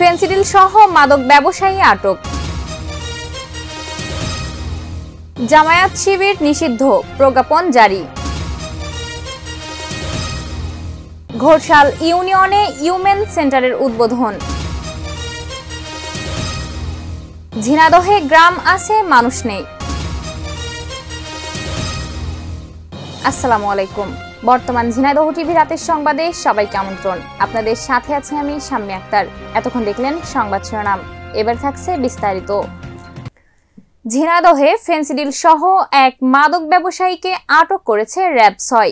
Phensedyl সহ মাদক ব্যবসায়ী আটক। জামায়াত শিবির নিষিদ্ধ, প্রজ্ঞাপন জারি। ঘোরশাল ইউনিয়নে ইউমেন সেন্টারের উদ্বোধন। ঝিনাইদহে গ্রাম আছে মানুষ নেই। আসসালামু আলাইকুম। বর্তমান ঝিনাইদহ টিভি রাতের সংবাদে সবাইকে আমন্ত্রণ। আপনাদের সাথে আছি আমি শাম্মী আক্তার। এতক্ষণ দেখলেন সংবাদ শিরোনাম, এবার থাকছে বিস্তারিত। ঝিনাইদহে ফেন্সিডিল সহ এক মাদক ব্যবসায়ীকে আটক করেছে র্যাব ৬।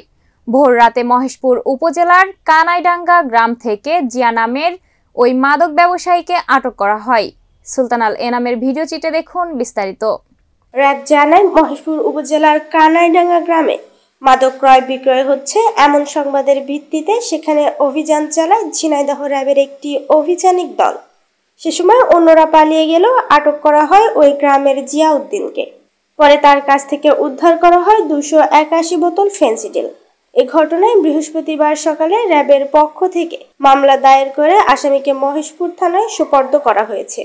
ভোর রাতে মহেশপুর উপজেলার কানাইডাঙ্গা গ্রাম থেকে জিয়া নামের ওই মাদক ব্যবসায়ীকে আটক করা হয়। সুলতান আল এনামের ভিডিও চিত্রে দেখুন বিস্তারিত। র্যাব জানায়, মহেশপুর উপজেলার কানাইডাঙ্গা গ্রামে মাদক ক্রয় বিক্রয় হচ্ছে এমন সংবাদের ভিত্তিতে সেখানে অভিযান চালায় ঝিনাইদহ র্যাবের একটি অভিযানিক দল। সে সময় অন্যরা পালিয়ে গেলেও আটক করা হয় ওই গ্রামের জিয়াউদ্দিনকে। পরে তার কাছ থেকে উদ্ধার করা হয় 281 বোতল ফেন্সিডিল। এ ঘটনায় বৃহস্পতিবার সকালে র্যাবের পক্ষ থেকে মামলা দায়ের করে আসামিকে মহেশপুর থানায় সোপর্দ করা হয়েছে।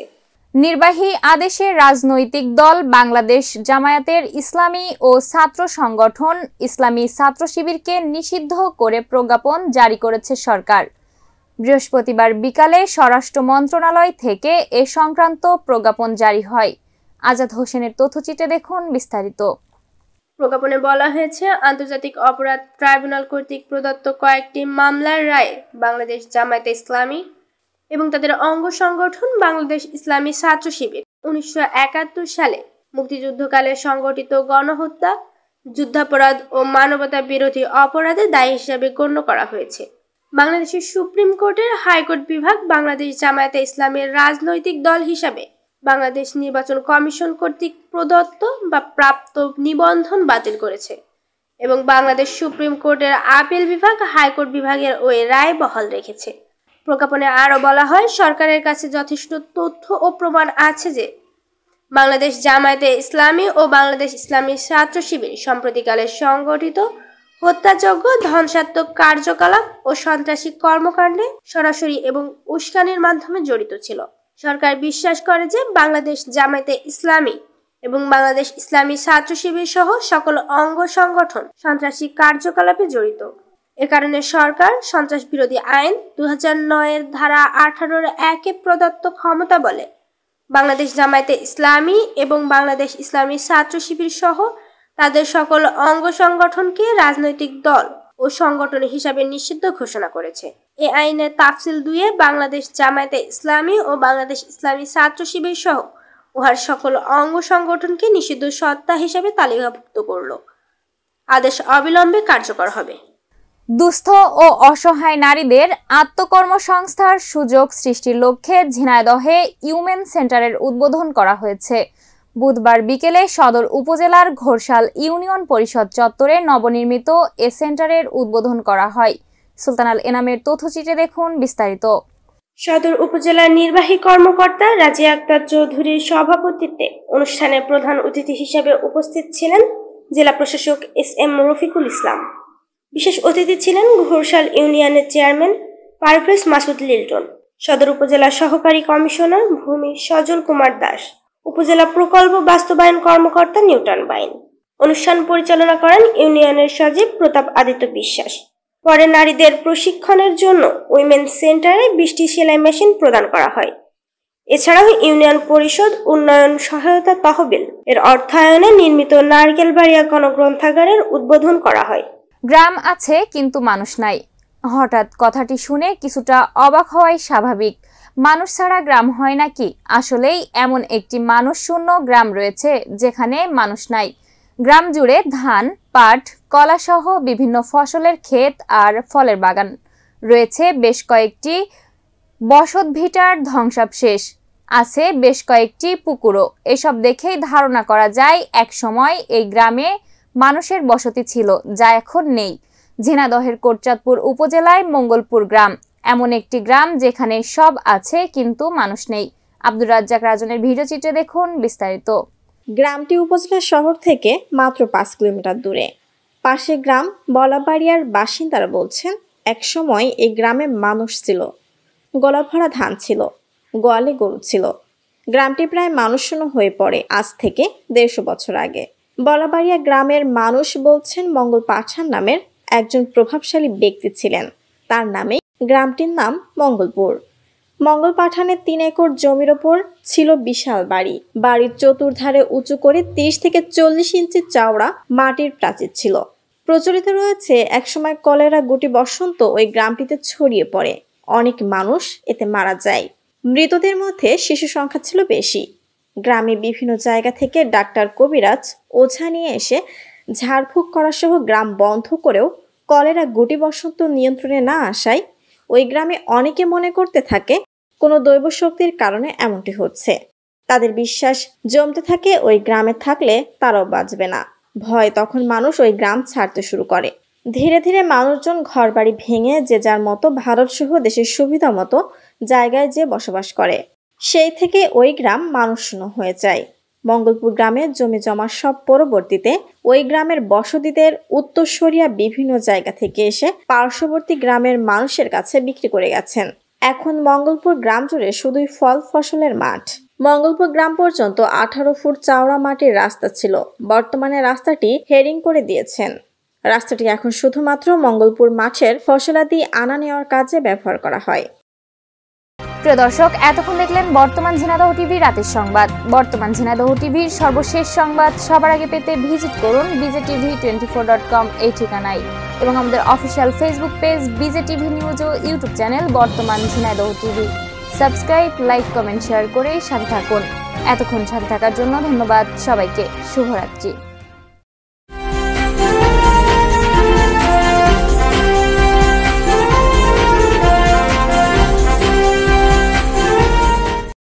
নির্বাহী আদেশে রাজনৈতিক দল বাংলাদেশ জামায়াতের ইসলামী ও ছাত্র সংগঠন ইসলামী ছাত্র শিবিরকে নিষিদ্ধ করে প্রজ্ঞাপন জারি করেছে সরকার। বৃহস্পতিবার বিকালে স্বরাষ্ট্র মন্ত্রণালয় থেকে এ সংক্রান্ত প্রজ্ঞাপন জারি হয়। আজাদ হোসেনের তথ্যচিত্রে দেখুন বিস্তারিত। প্রজ্ঞাপনে বলা হয়েছে, আন্তর্জাতিক অপরাধ ট্রাইব্যুনাল কর্তৃক প্রদত্ত কয়েকটি মামলার রায়ে বাংলাদেশ জামায়াতে ইসলামী এবং তাদের অঙ্গ সংগঠন বাংলাদেশ ইসলামী ছাত্র শিবির 1971 সালে মুক্তিযুদ্ধকালে সংগঠিত গণহত্যা, যুদ্ধাপরাধ ও মানবতা বিরোধী অপরাধে দায়ী হিসাবে গণ্য করা হয়েছে। বাংলাদেশের সুপ্রিম কোর্টের হাইকোর্ট বিভাগ বাংলাদেশ জামায়াতে ইসলামের রাজনৈতিক দল হিসাবে বাংলাদেশ নির্বাচন কমিশন কর্তৃক প্রদত্ত বা প্রাপ্ত নিবন্ধন বাতিল করেছে এবং বাংলাদেশ সুপ্রিম কোর্টের আপিল বিভাগ হাইকোর্ট বিভাগের ওই রায় বহাল রেখেছে। প্রজ্ঞাপনে আরও বলা হয়, সরকারের কাছে যথেষ্ট তথ্য ও প্রমাণ আছে যে বাংলাদেশ জামায়াতে ইসলামী ও বাংলাদেশ ইসলামী ছাত্র শিবির সম্প্রতিকালে সংগঠিত হত্যাযজ্ঞ, ধ্বংসাত্মক কার্যকলাপ ও সন্ত্রাসী কর্মকাণ্ডে সরাসরি এবং উস্কানির মাধ্যমে জড়িত ছিল। সরকার বিশ্বাস করে যে বাংলাদেশ জামায়াতে ইসলামী এবং বাংলাদেশ ইসলামী ছাত্র শিবির সহ সকল অঙ্গ সংগঠন সন্ত্রাসী কার্যকলাপে জড়িত। এ কারণে সরকার সন্ত্রাস বিরোধী আইন 2009 ধারা 18(1) প্রদত্ত ক্ষমতা বলে বাংলাদেশ জামায়াতে ইসলামী এবং বাংলাদেশ ইসলামী ছাত্র শিবির সহ তাদের সকল অঙ্গ সংগঠনকে রাজনৈতিক দল ও সংগঠন হিসাবে নিষিদ্ধ ঘোষণা করেছে। এ আইনের তাফসিল 2-এ বাংলাদেশ জামায়াতে ইসলামী ও বাংলাদেশ ইসলামী ছাত্র শিবির সহ উহার সকল অঙ্গ সংগঠনকে নিষিদ্ধ সত্তা হিসাবে তালিকাভুক্ত করল। আদেশ অবিলম্বে কার্যকর হবে। দুস্থ ও অসহায় নারীদের আত্মকর্মসংস্থার সুযোগ সৃষ্টির লক্ষ্যে ঝিনাইদহে ইউমেন সেন্টারের উদ্বোধন করা হয়েছে। বুধবার বিকেলে সদর উপজেলার ঘোরশাল ইউনিয়ন পরিষদ চত্বরে নবনির্মিত এ সেন্টারের উদ্বোধন করা হয়। সুলতান আল এনামের তথ্যচিত্রে দেখুন বিস্তারিত। সদর উপজেলার নির্বাহী কর্মকর্তা রাজিয়া আক্তার চৌধুরীর সভাপতিত্বে অনুষ্ঠানে প্রধান অতিথি হিসেবে উপস্থিত ছিলেন জেলা প্রশাসক SM রফিকুল ইসলাম। বিশেষ অতিথি ছিলেন ঘোরশাল ইউনিয়নের চেয়ারম্যান পারভেজ মাসুদ লিল্টন, সদর উপজেলা সহকারী কমিশনার ভূমি সজল কুমার দাস, উপজেলা প্রকল্প বাস্তবায়ন কর্মকর্তা নিউটন বাইন। অনুষ্ঠান পরিচালনা করেন ইউনিয়নের সচিব প্রতাপ আদিত্য বিশ্বাস। পরে নারীদের প্রশিক্ষণের জন্য উইমেন সেন্টারে 20টি সেলাই মেশিন প্রদান করা হয়। এছাড়াও ইউনিয়ন পরিষদ উন্নয়ন সহায়তা তহবিল এর অর্থায়নে নির্মিত নারকেলবাড়িয়া গণগ্রন্থাগারের উদ্বোধন করা হয়। গ্রাম আছে কিন্তু মানুষ নাই। হঠাৎ কথাটি শুনে কিছুটা অবাক হওয়াই স্বাভাবিক। মানুষ ছাড়া গ্রাম হয় নাকি? আসলেই এমন একটি মানুষ শূন্য গ্রাম রয়েছে যেখানে মানুষ নাই। গ্রাম জুড়ে ধান, পাট, কলা সহ বিভিন্ন ফসলের ক্ষেত আর ফলের বাগান রয়েছে। বেশ কয়েকটি বসতভিটার ধ্বংসাবশেষ আছে, বেশ কয়েকটি পুকুরও। এসব দেখেই ধারণা করা যায় এক সময় এই গ্রামে মানুষের বসতি ছিল, যা এখন নেই। ঝিনাইদহের কোটচাঁদপুর উপজেলায় মঙ্গলপুর গ্রাম এমন একটি গ্রাম যেখানে সব আছে কিন্তু মানুষ নেই। আব্দুর রাজ্জাক রাজনের ভিডিও চিত্রে দেখুন বিস্তারিত। গ্রামটি উপজেলা শহর থেকে মাত্র 5 কিলোমিটার দূরে। পাশে গ্রাম বলাবাড়িয়ার বাসিন্দারা বলছেন, এক সময় এই গ্রামে মানুষ ছিল, গলা ভরা ধান ছিল, গোয়ালে গরু ছিল। গ্রামটি প্রায় মানুষশূন্য হয়ে পড়ে আজ থেকে 150 বছর আগে। বলাবাড়িয়া গ্রামের মানুষ বলছেন মঙ্গল পাঠান নামের একজন প্রভাবশালী ব্যক্তি ছিলেন। তার নামে গ্রামটির নাম মঙ্গলপুর। মঙ্গল পাঠানের 3 একর জমির ওপর ছিল বিশাল বাড়ি। বাড়ির চতুর্ধারে উঁচু করে 30 থেকে 40 ইঞ্চি চওড়া মাটির প্রাচীর ছিল। প্রচলিত রয়েছে একসময় কলেরা গুটি বসন্ত ওই গ্রামটিতে ছড়িয়ে পড়ে। অনেক মানুষ এতে মারা যায়। মৃতদের মধ্যে শিশু সংখ্যা ছিল বেশি। গ্রামে বিভিন্ন জায়গা থেকে ডাক্তার, কবিরাজ, ওঝা নিয়ে এসে ঝাড়ফুঁক করা সহ গ্রাম বন্ধ করেও কলেরা গুটি বসন্ত নিয়ন্ত্রণে না আসায় ওই গ্রামে অনেকে মনে করতে থাকে কোনো দৈব শক্তির কারণে এমনটি হচ্ছে। তাদের বিশ্বাস জমতে থাকে ওই গ্রামে থাকলে তারাও বাঁচবে না। ভয় তখন মানুষ ওই গ্রাম ছাড়তে শুরু করে। ধীরে ধীরে মানুষজন ঘরবাড়ি ভেঙে যে যার মতো ভারত সহ দেশের সুবিধা মতো জায়গায় যে বসবাস করে। সেই থেকে ওই গ্রাম মানুষশূন্য হয়ে যায়। মঙ্গলপুর গ্রামে জমি জমার সব পরবর্তীতে ওই গ্রামের বসতিদের উত্তরসরিয়া বিভিন্ন জায়গা থেকে এসে পার্শ্ববর্তী গ্রামের মানুষের কাছে বিক্রি করে গেছেন। এখন মঙ্গলপুর গ্রাম জুড়ে শুধুই ফল ফসলের মাঠ। মঙ্গলপুর গ্রাম পর্যন্ত 18 ফুট চওড়া মাটির রাস্তা ছিল। বর্তমানে রাস্তাটি হেরিং করে দিয়েছেন। রাস্তাটি এখন শুধুমাত্র মঙ্গলপুর মাঠের ফসলাদি আনা নেওয়ার কাজে ব্যবহার করা হয়। প্রিয় দর্শক, এতক্ষণ দেখলেন বর্তমান ঝিনাইদহ টিভি রাতের সংবাদ। বর্তমান ঝিনাইদহ টিভির সর্বশেষ সংবাদ সবার আগে পেতে ভিজিট করুন bjtv24.com এই ঠিকানায় এবং আমাদের official facebook page bjtv news ও ইউটিউব চ্যানেল বর্তমান Jhenaidah TV. Subscribe, like, comment, share করে সাথে থাকুন। এতক্ষণ সাথে থাকার জন্য ধন্যবাদ সবাইকে। শুভরাত্রি।